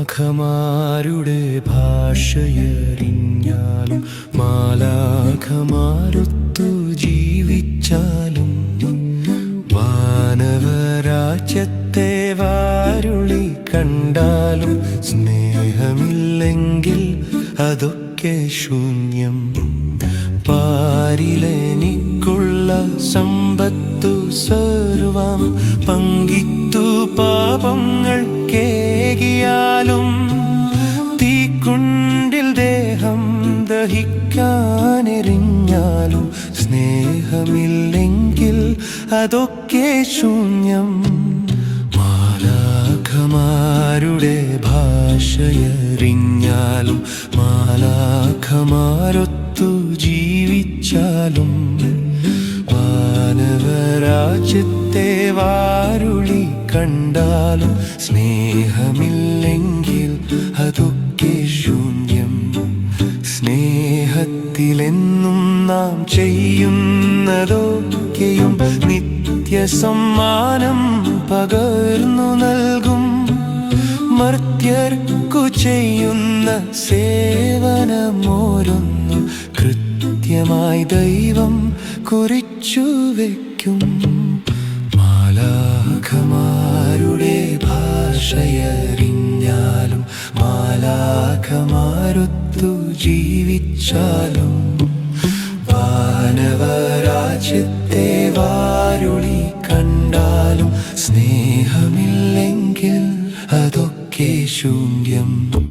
മാലാഖമാരുടെ ഭാഷയറിഞ്ഞാലും മാലാഖമാരൊത്തു ജീവിച്ചാലും വാനവരാജ്യത്തെ വാരുളി കണ്ടാലും സ്നേഹമില്ലെങ്കിൽ അതൊക്കെ ശൂന്യം. പാരിലെനിക്കുള്ള സമ്പത്തു സർവം പങ്കിട്ടു പാപങ്ങൾ കേകിയാലും തീക്കുണ്ടിൽ ദേഹം ദഹിക്കാനെറിഞ്ഞാലും സ്നേഹമില്ലെങ്കിൽ അതൊക്കെ ശൂന്യം. മാലാഖമാരുടെ ഭാഷയറിഞ്ഞാലും മാലാഖമാരൊത്തു ജീവിച്ചാലും വാനവരാജ്യത്തെ വാരുളി കണ്ടാലും സ്നേഹമില്ലെങ്കിൽ അതൊക്കെ ശൂന്യം. സ്നേഹത്തിലെന്നും നാം ചെയ്യുന്നതൊക്കെയും നിത്യസമ്മാനം പകർന്നു നൽകും. മർത്യർക്കു ചെയ്യുന്ന സേവനമോരൊന്നും കൃത്യമായി ദൈവം കുറിച്ചു വയ്ക്കും. മാലാഖമാരുടെ ഭാഷയറിഞ്ഞാലും മാലാഖമാരൊത്തു ജീവിച്ചാലും വാനവരാജ്യത്തെ വാരുളി കണ്ടാലും സ്നേഹമില്ലെങ്കിൽ അതൊക്കെ ശൂന്യം.